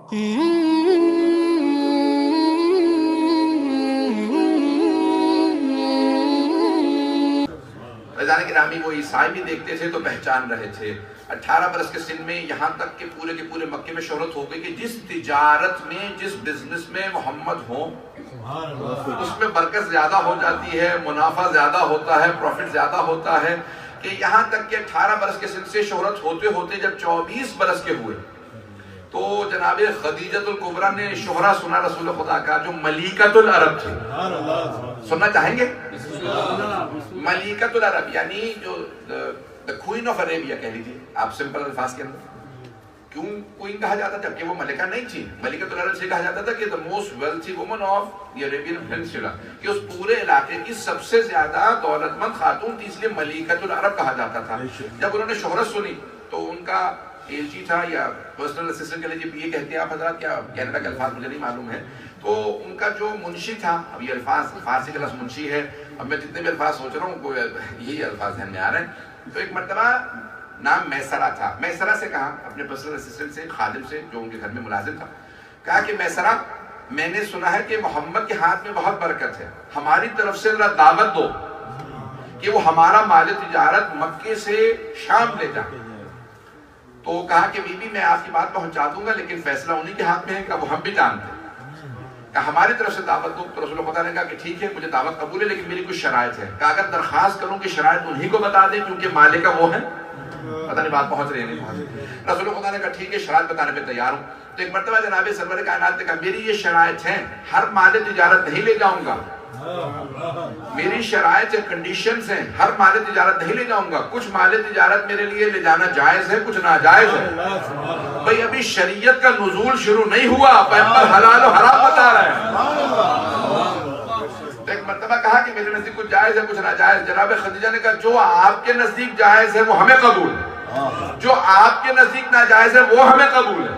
رضوان گرامی وہ عیسائی بھی دیکھتے تھے تو پہچان رہے تھے. 18 برس کے سن میں یہاں تک کہ پورے مکے میں شہرت ہو گئی کہ جس تجارت میں جس بزنس میں محمد ہوں اس میں برکت زیادہ ہو جاتی ہے، منافع زیادہ ہوتا ہے، پروفٹ زیادہ ہوتا ہے. کہ یہاں تک کہ 18 برس کے سن سے شہرت ہوتے ہوتے جب 24 برس کے ہوئے تو جناب خدیجۃ الکبریٰ نے شہرہ سنا رسول خدا کا، جو ملیکۃ العرب تھی. سننا چاہیں گے؟ ملیکۃ العرب یعنی جو کوئین آف عربیہ کہہ لیجیے آپ سمپل الفاظ کے اندر. کیوں کوئین کہا جاتا تھا؟ کہ وہ ملکہ نہیں تھی. ملیکۃ العرب سے کہا جاتا تھا کہ the most wealthy woman of the Arabian Peninsula، کہ اس پورے علاقے کی سب سے زیادہ دولت مند خاتون تھی، اس لیے ملیکۃ العرب کہا جاتا تھا. جب انہوں نے شہرت سنی تو ان کا ایلچی تھا یا پرسنل اسسٹنٹ کے لیے یہ کہتے ہیں آپ حضرات، کیا کینیڈا کے الفاظ مجھے نہیں معلوم ہے، تو ان کا جو منشی تھا، اب یہ الفاظ فارسی کا لفظ منشی ہے، اب میں جتنے بھی الفاذ سوچ رہا ہوں یہی الفاظ ذہن میں آ رہے ہیں. تو ایک مرتبہ نام میسرہ تھا. میسرہ سے کہا اپنے پرسنل اسسٹنٹ سے، خادم سے جو ان کے گھر میں ملازم تھا، کہا کہ میسرہ میں نے سنا ہے کہ محمد کے ہاتھ میں بہت برکت ہے، ہماری طرف سے ذرا دعوت دو کہ وہ ہمارا مال تجارت مکے سے شام لے جائیں. تو کہا کہ بی بی میں آپ کی بات پہنچا دوں گا لیکن فیصلہ انہی کے ہاتھ میں ہے. کہ وہ ہم بھی جانتے ہیں. کہ ہماری طرف سے دعوت دو. تو رسول خدا نے کہا کہ ٹھیک ہے مجھے دعوت قبول ہے لیکن میری کچھ شرائط ہے. کہ اگر درخواست کروں کہ شرائط انہی کو بتا دیں کیونکہ مالک کا وہ ہے. پتہ نہیں بات پہنچ رہی ہے نہیں پہنچ رہی. رسول خدا نے کہا ٹھیک ہے شرائط بتانے پہ تیار ہوں. تو ایک مرتبہ جناب سرور کائنات نے کہا میری یہ شرائط ہیں، ہر مال تجارت نہیں لے جاؤں گا. میری شرائط سے کنڈیشنز ہیں، ہر مال تجارت نہیں لے جاؤں گا. کچھ مال تجارت میرے لیے لے جانا جائز ہے، کچھ ناجائز ہے. بھئی ابھی شریعت کا نزول شروع نہیں ہوا، پیغمبر حلال و حرام بتا رہے ہیں. تو ایک مرتبہ کہا کہ میرے نزدیک کچھ جائز ہے کچھ ناجائز. جناب خدیجہ نے کہا جو آپ کے نزدیک جائز ہے وہ ہمیں قبول ہے، جو آپ کے نزدیک ناجائز ہے وہ ہمیں قبول ہے.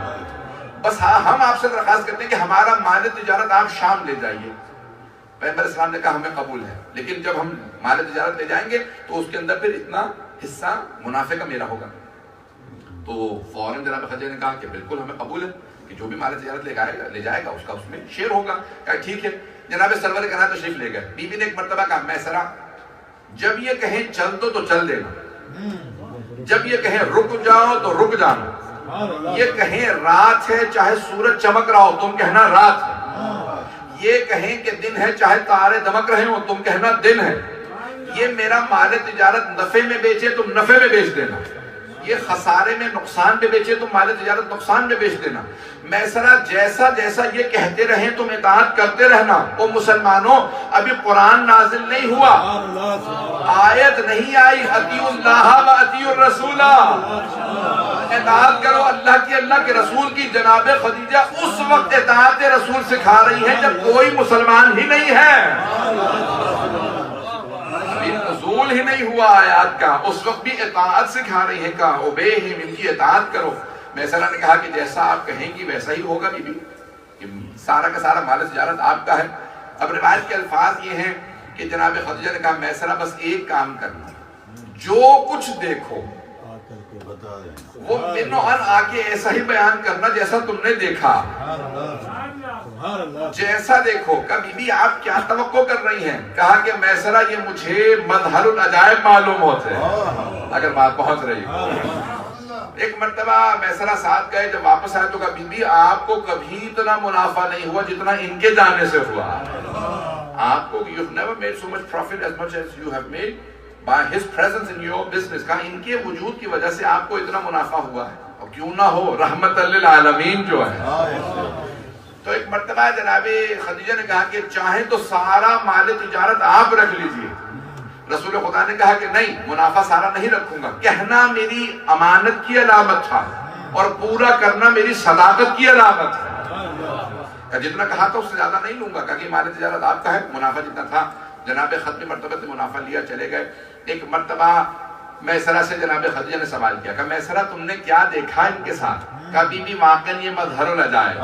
بس ہم آپ سے درخواست کرتے ہیں کہ ہمارا مال تجارت آپ شام لے جائیے. پیغمبر اسلام نے کہا ہمیں قبول ہے لیکن جب ہم مال تجارت لے جائیں گے تو اس کے اندر پھر اتنا حصہ منافع کا میرا ہوگا. تو فوراً جناب خدیجہ نے کہا کہ بالکل ہمیں قبول ہے کہ جو بھی مال تجارت لے جائے گا اس کا اس میں شیئر ہوگا. کہا ٹھیک ہے. جناب سرور کہنا تشریف لے گئے. بی بی نے ایک مرتبہ کہا میسرہ جب یہ کہیں چل دو تو چل دینا، جب یہ کہیں رک جاؤ تو رک جانا، یہ کہیں رات ہے چاہے سورج چمک رہا ہو تم کہنا رات ہے، یہ کہیں کہ دن ہے چاہے تارے دمک رہے ہو تم کہنا دن ہے. یہ میرا مال تجارت نفع میں بیچے تم نفع میں بیچ دینا، یہ خسارے میں نقصان پہ بیچے تم مال تجارت نقصان میں بیچ دینا. میسرہ جیسا جیسا یہ کہتے رہیں تم اطاعت کرتے رہنا. او مسلمانوں ابھی قرآن نازل نہیں ہوا، آیت نہیں آئی اطیعوا اللہ و اطیعوا الرسول، اطاعت کرو اللہ کی اللہ کے رسول کی. جناب خدیجہ اس وقت اطاعت رسول سکھا رہی ہیں جب کوئی مسلمان ہی نہیں ہے، نزول ہی نہیں ہوا آیات کا، اس وقت بھی اطاعت سکھا رہی ہیں. کہا اوبیہم، ان کی اطاعت کرو. میسرہ نے کہا کہ جیسا آپ کہیں گی ویسا ہی ہوگا بی بی، کہ سارا کا سارا مال تجارت آپ کا ہے. اب روایت کے الفاظ یہ ہیں کہ جناب خدیجہ نے کہا میسرہ بس ایک کام کرنا، جو کچھ دیکھو وہ منو ان آ کے ایسا ہی بیان کرنا جیسا تم نے دیکھا، جیسا دیکھو. کہا بی بی آپ کیا توقع کر رہی ہیں؟ کہا کہ میسرہ یہ مجھے مظہر العجائب معلوم ہوتے ہیں. اگر بات پہنچ رہی ہو. ایک مرتبہ میسرہ ساتھ گئے، جب واپس آئے تو کہا بی بی آپ کو کبھی اتنا منافع نہیں ہوا جتنا ان کے جانے سے ہوا. آپ کو you've never made so much profit as much as you have made by his presence in your business. کہا ان کے وجود کی وجہ سے آپ کو اتنا منافع ہوا ہے، اور کیوں نہ ہو، رحمت للعالمین جو ہے. تو ایک مرتبہ جناب خدیجہ نے کہا کہ چاہیں تو سارا مال تجارت آپ رکھ لیجئے. رسول خدا نے کہا کہ نہیں، منافع سارا نہیں رکھوں گا. کہنا میری امانت کی علامت تھا اور پورا کرنا میری صداقت کی علامت ہے. جتنا کہا تھا اس سے زیادہ نہیں لوں گا. کہا کہ مال تجارت آپ کا ہے، منافع جتنا تھا. جناب ختم مرتبہ سے منافع لیا، چلے گئے. ایک مرتبہ میسرہ سے جناب خدیجہ نے سوال کیا کہ میسرہ تم نے کیا دیکھا ان کے ساتھ؟ کہا بی بی واقعاً یہ مظہر العجائب.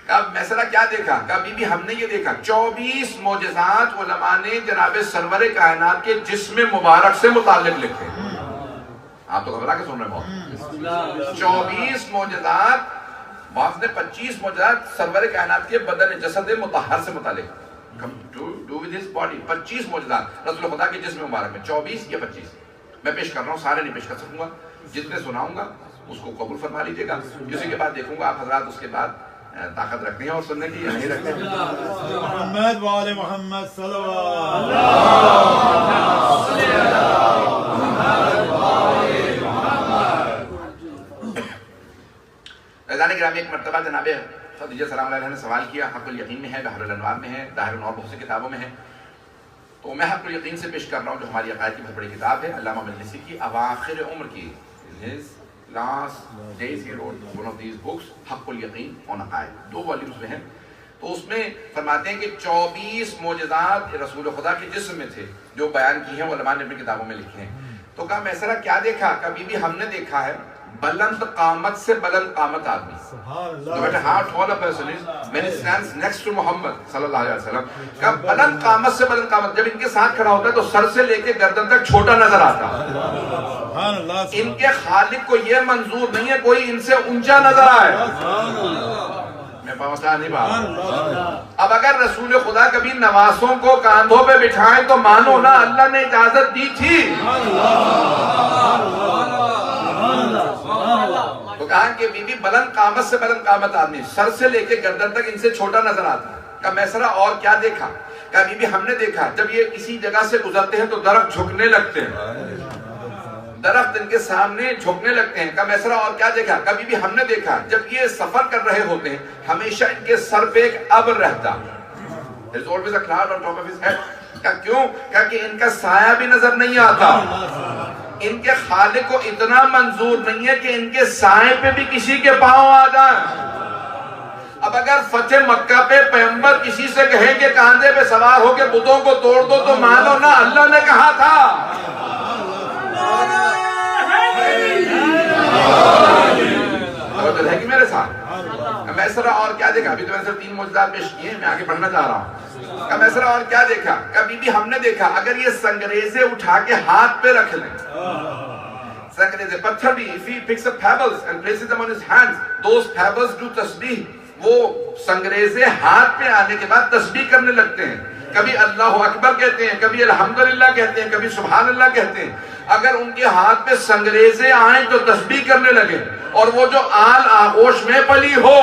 کہا میسرہ کیا دیکھا؟ کہا بی بی ہم نے یہ دیکھا 24 معجزات علماء نے جناب سرور کائنات کے جسم مبارک سے متعلق لکھے. آپ تو گھبرا کے سن رہے ہیں. 24 معجزات، بعض نے 25 معجزات سرور کائنات کے بدن جسد مطہر سے متعلق ڈو ود ہز باڈی. 25 معجزات رسول خدا کے جسم مبارک میں. 24 یا 25 میں پیش کر رہا ہوں، سارے نہیں پیش کر سکوں گا. جتنے سناؤں گا اس کو قبول فرما لیجیے گا. اسی کے بعد دیکھوں گا آپ حضرات اس کے بعد طاقت رکھتے ہیں اور سننے کی یا نہیں رکھتے ہیں. محمد وآل محمد صلوات. رضوان گرامی، ایک مرتبہ جناب خدیجہ سلام علیہ نے سوال کیا، حق الیقین میں ہے، بحر الانوار میں ہے، ظاہر اور بہت سی کتابوں میں ہے. تو میں حق الیقین سے پیش کر رہا ہوں جو ہماری عقائد کی بہت بڑی کتاب ہے، علامہ مجلسی کی اواخر عمر کی last days he wrote one of these books, حق الیقین on عقائد. 2 والیومز میں ہیں. تو اس میں فرماتے ہیں کہ 24 معجزات رسول خدا کے جسم میں تھے جو بیان کی ہیں علماء نے اپنی کتابوں میں لکھے ہیں. تو کہا میسرہ کیا دیکھا؟ کبھی بھی ہم نے دیکھا ہے بلند قامت سے بلند قامت آدمی. No matter how tall a person is, when he stands next to Muhammad صلی اللہ علیہ وسلم، کہ بلند قامت سے بلند قامت جب ان کے ساتھ کھڑا ہوتا ہے تو سر سے لے کے گردن تک چھوٹا نظر آتا. ان کے خالق کو یہ منظور نہیں ہے کوئی ان سے اونچا نظر آئے. میں پہنچا نہیں پا. اب اگر رسول خدا کبھی نواسوں کو کاندھوں پہ بٹھائیں تو مانو نا اللہ نے اجازت دی تھی. تو کہا کہ بی بی بلند قامت سے بلند قامت آدمی، سر سے لے کے گردن تک ان سے چھوٹا نظر آتا. کہا میسرہ اور کیا دیکھا؟ کہا بی بی ہم نے دیکھا جب یہ کسی جگہ سے گزرتے ہیں تو درخت جھکنے لگتے ہیں، درخت ان کے سامنے جھکنے لگتے ہیں. کہا میسرہ اور کیا دیکھا؟ کہا بی بی ہم نے دیکھا جب یہ سفر کر رہے ہوتے ہیں ہمیشہ ان کے سر پہ ایک ابر رہتا. There's always a cloud on top of his head. کہا کیوں؟ کہا کہ ان کا سایہ بھی نظر نہیں آتا. ان کے خالق کو اتنا منظور نہیں ہے کہ ان کے سائے پہ بھی کسی کے پاؤں آ جائیں. اب اگر فتح مکہ پہ پیغمبر کسی سے کہیں کہ کاندھے پہ سوار ہو کے بتوں کو توڑ دو تو مانو نا اللہ نے کہا تھا. توجہ ہے کہ میرے ساتھ؟ میسرہ اور کیا دیکھا؟ ابھی تو میں نے صرف 3 معجزات پیش کیے ہیں، میں آگے پڑھنا چاہ رہا ہوں. کہ میسرہ اور کیا دیکھا؟ کہ بی بی ہم نے دیکھا اگر یہ سنگریزے اٹھا کے ہاتھ پہ رکھ لیں، سنگریزے پتھر بھی، if he picks up pebbles and places them on his hands, those pebbles do تسبیح. وہ سنگریزے ہاتھ پہ آنے کے بعد تسبیح کرنے لگتے ہیں. کبھی اللہ اکبر کہتے ہیں، کبھی الحمدللہ کہتے ہیں، کبھی سبحان اللہ کہتے ہیں. اگر ان کے ہاتھ پہ سنگریزے آئیں تو تسبیح کرنے لگے. اور وہ جو آل آغوش میں پلی ہو،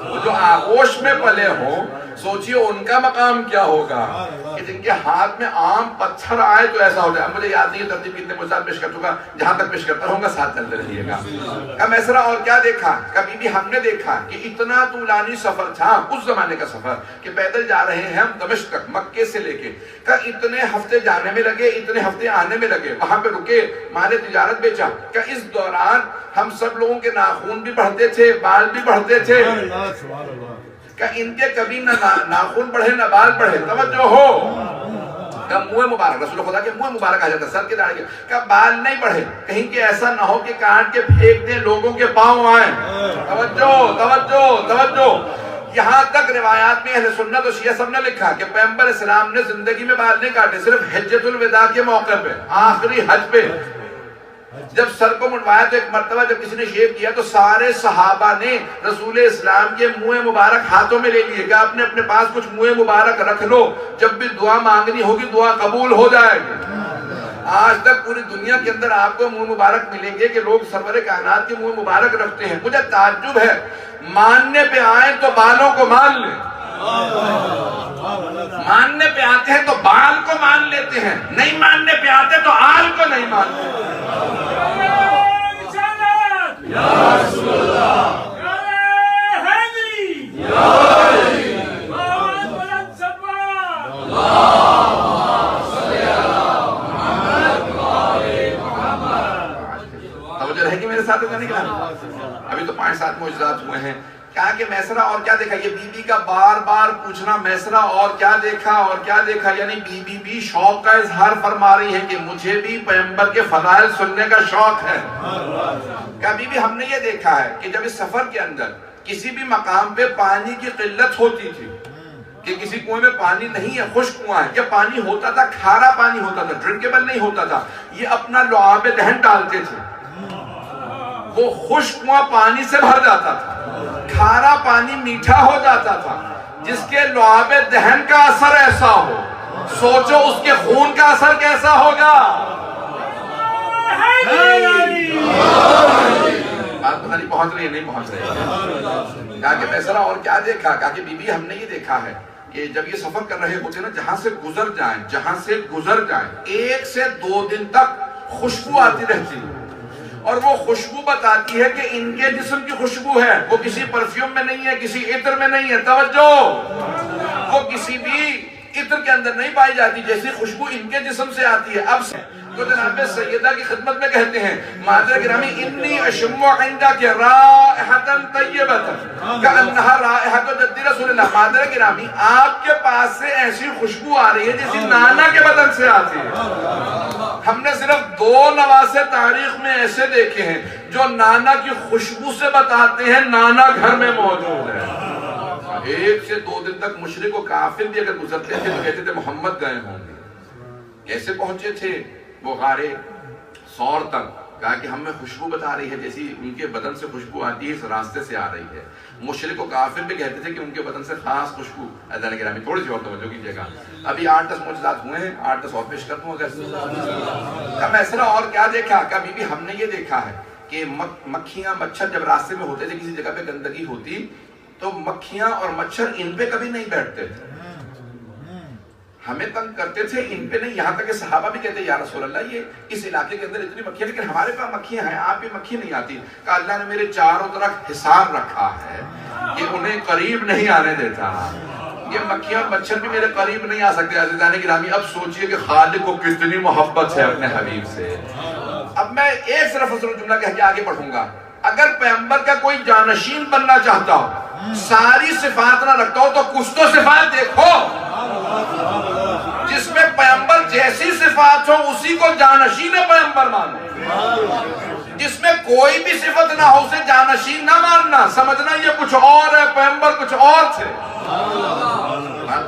وہ جو آغوش میں پلے ہو، سوچئے ان کا مقام کیا ہوگا کہ جن کے ہاتھ میں عام پتھر آئے تو ایسا ہو جائے. مجھے یاد نہیں ہے ترتیب کتنے معجزات پیش کر چکا، جہاں تک پیش کرتا رہوں گا ساتھ چلتے رہیے گا. کہا میسرہ اور کیا دیکھا؟ کہا بی بی ہم نے دیکھا کہ اتنا طولانی سفر تھا اس زمانے کا سفر کہ پیدل جا رہے ہیں ہم دمشق تک مکے سے لے کے. کہا اتنے ہفتے جانے میں لگے، اتنے ہفتے آنے میں لگے، وہاں پہ رکے، مال تجارت بیچا. کہا اس دوران ہم سب لوگوں کے ناخون بھی بڑھتے تھے، بال بھی بڑھتے تھے. کہ ان کے کبھی نہ ناخن بڑھے نہ بال بڑھے. توجہ ہو. کہ منہ مبارک، رسول خدا کے منہ مبارک آ جاتا، سر کے داڑھی کے. کہ بال نہیں بڑھے، کہیں کہ ایسا نہ ہو کہ کاٹ کے پھینک دیں لوگوں کے پاؤں آئیں. توجہ توجہ توجہ. یہاں تک روایات میں اہل سنت و شیعہ سب نے لکھا کہ پیغمبر اسلام نے زندگی میں بال نہیں کاٹے، صرف حجۃ الوداع کے موقع پہ، آخری حج پہ جب سر کو منڈوایا تو ایک مرتبہ جب کسی نے شیو کیا تو سارے صحابہ نے رسول اسلام کے منہ مبارک ہاتھوں میں لے لیے کہ آپ نے اپنے پاس کچھ منہ مبارک رکھ لو، جب بھی دعا مانگنی ہوگی دعا قبول ہو جائے گی. آج تک پوری دنیا کے اندر آپ کو منہ مبارک ملیں گے کہ لوگ سرور کائنات کے منہ مبارک رکھتے ہیں. مجھے تعجب ہے، ماننے پہ آئیں تو بالوں کو مان لیں، ماننے پہ آتے ہیں تو بال کو مان لیتے ہیں، نہیں ماننے پہ آتے تو آل کو نہیں مانتے. یا رسول اللہ، توجہ رہے گی میرے ساتھ؟ ابھی تو 5-7 معجزات ہوئے ہیں. کہا کہ میسرہ اور کیا دیکھا؟ یہ بی بی کا بار بار پوچھنا میسرہ اور کیا دیکھا اور کیا دیکھا، یعنی بی بی بھی شوق کا اظہار فرما رہی ہے کہ مجھے بھی پیغمبر کے فضائل سننے کا شوق ہے. کہا بی بی ہم نے یہ دیکھا ہے کہ جب اس سفر کے اندر کسی بھی مقام پہ پانی کی قلت ہوتی تھی کہ کسی کنویں میں پانی نہیں ہے، خشک کنواں ہے، یا پانی ہوتا تھا کھارا پانی ہوتا تھا، ڈرنکیبل نہیں ہوتا تھا، یہ اپنا لعاب دہن ڈالتے تھے، وہ خشک کنواں پانی سے بھر جاتا تھا، کھارا پانی میٹھا ہو جاتا تھا، جس کے لعاب دہن کا اثر ایسا ہو، سوچو اس کے خون کا اثر کیسا ہوگا۔ بات پتہ نہیں پہنچ رہی ہے نہیں پہنچ رہی ہے۔ کہا کہ فیصلہ اور کیا دیکھا؟ کہا کہ بی بی ہم نے یہ دیکھا ہے کہ جب یہ سفر کر رہے ہوتے نا، جہاں سے گزر جائیں 1 سے 2 دن تک خوشبو آتی رہتی ہے، اور وہ خوشبو بتاتی ہے کہ ان کے جسم کی خوشبو ہے، وہ کسی پرفیوم میں نہیں ہے، کسی عطر میں نہیں ہے، توجہ، وہ کسی بھی عطر کے اندر نہیں پائی جاتی، جیسی خوشبو ان کے جسم سے آتی ہے۔ اب تو جناب سیدہ کی خدمت میں کہتے ہیں معذر گرامی انی اشم عندک رائحۃ طیبۃ کانھا رائحۃ جد رسول اللہ، معذر گرامی آپ کے پاس سے ایسی خوشبو آ رہی ہے جیسی نانا کے بدن سے آتی ہے۔ ہم نے صرف 2 نواسے تاریخ میں ایسے دیکھے ہیں جو نانا کی خوشبو سے بتاتے ہیں نانا گھر میں موجود ہے۔ 1 سے 2 دن تک مشرک و کافر بھی اگر گزرتے تھے تو کہتے تھے محمد گئے ہوں گے۔ کیسے پہنچے تھے وہ غار ثور تک؟ کہا کہ ہمیں خوشبو بتا رہی ہے جیسی ان کے بدن سے خوشبو آتی ہے، اس راستے سے آ رہی ہے۔ مشرک و کافر بھی کہتے تھے کہ ان کے بدن سے خاص خوشبو۔ اذان گرامی تھوڑی سی اور توجہ کیجیے گا، ابھی 8-10 معجزات ہوئے ہیں، 8-10 اور پیش کر دوں اگر فیصلہ اور کیا دیکھا؟ کہ بی بی ہم نے یہ دیکھا ہے کہ مکھیاں مچھر جب راستے میں ہوتے تھے، کسی جگہ پہ گندگی ہوتی تو مکھیاں اور مچھر ان پہ کبھی نہیں بیٹھتے تھے، ہمیں تنگ کرتے تھے، ان پہ نہیں۔ یہاں تک کہ صحابہ بھی کہتے ہیں یا رسول اللہ یہ اس علاقے کے اندر اتنی مکھیاں، لیکن ہمارے پاس مکھیاں ہیں، آپ پہ مکھی نہیں آتی۔ کہ اللہ نے میرے چاروں طرف حصار رکھا ہے کہ انہیں قریب نہیں آنے دیتا، یہ مکھیاں مچھر بھی میرے قریب نہیں آ سکتے۔ عزیزان گرامی اب سوچئے کہ خالق کو کتنی محبت ہے اپنے حبیب سے۔ اب میں ایک صرف جملہ کہہ کے آگے بڑھوں گا، اگر پیغمبر کا کوئی جانشین بننا چاہتا ہو، ساری صفات نہ رکھتا ہو تو کچھ تو صفات دیکھو جس میں پیغمبر جیسی صفات ہو اسی کو جانشین پیغمبر مانو، جس میں کوئی بھی صفت نہ ہو اسے جانشین نہ ماننا، سمجھنا یہ کچھ اور ہے، پیغمبر کچھ اور تھے۔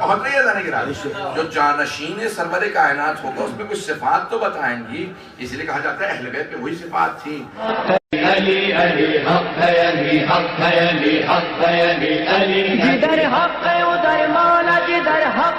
بہت رہی ہے جانے گرامی، جو جانشین سرور کائنات ہوگا اس میں کچھ صفات تو بتائیں گی، اس لیے کہا جاتا ہے اہل بیت میں وہی صفات تھی۔ علی علی حق ہے، علی حق ہے، علی حق ہے، علی علی جدھر حق ہے ادھر مولا، جدھر حق